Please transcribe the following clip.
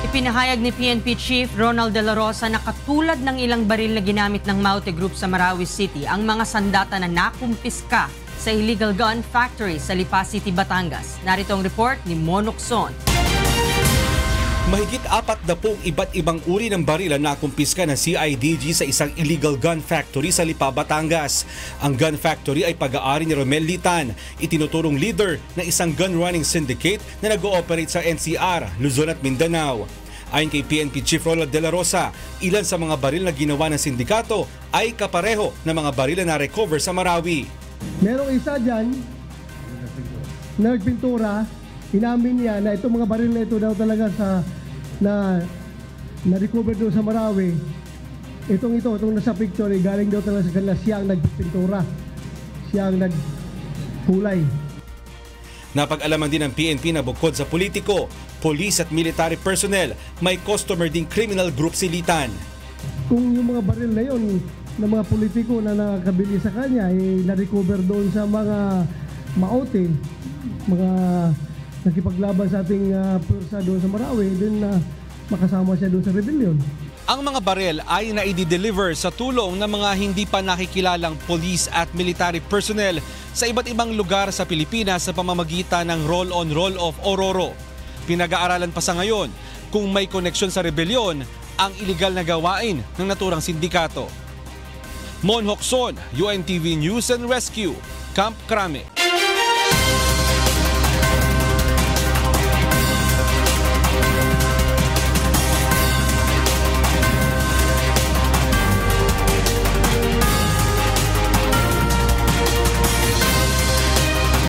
Ipinahayag ni PNP Chief Ronald De La Rosa na katulad ng ilang baril na ginamit ng Maute Group sa Marawi City, ang mga sandata na nakumpiska sa illegal gun factory sa Lipa City, Batangas. Narito ang report ni Mon Locson. Mahigit 40 iba't ibang uri ng baril ang nakumpiska ng CIDG sa isang illegal gun factory sa Lipa, Batangas. Ang gun factory ay pag-aari ni Romel Litan, itinuturong leader ng isang gun running syndicate na nag-ooperate sa NCR, Luzon at Mindanao. Ayon kay PNP Chief Ronald De La Rosa, ilan sa mga baril na ginawa ng sindikato ay kapareho ng mga baril na na-recover sa Marawi. Merong isa dyan na nagpintura, inamin niya na itong mga baril na ito daw talaga na-recover doon sa Marawi. Itong nasa picture, galing daw talaga sa kanila, siya ang nagpintura, siya ang nagkulay. Napag-alaman din ng PNP na bukod sa politiko, police at military personnel, may customer ding criminal group si Litan. Kung yung mga baril na yun, ng mga politiko na nakakabili sa kanya, ay na-recover doon sa mga Maute, mga nakipaglaban sa ating pwersa doon sa Marawi, din na makasama siya doon sa rebellion. Ang mga baril ay na-i-deliver sa tulong ng mga hindi pa nakikilalang police at military personnel sa iba't ibang lugar sa Pilipinas sa pamamagitan ng roll-on roll-off o RORO. Pinag-aaralan pa sa ngayon kung may koneksyon sa rebellion ang iligal na gawain ng naturang sindikato. Mon Locson, UNTV News and Rescue, Camp Crame.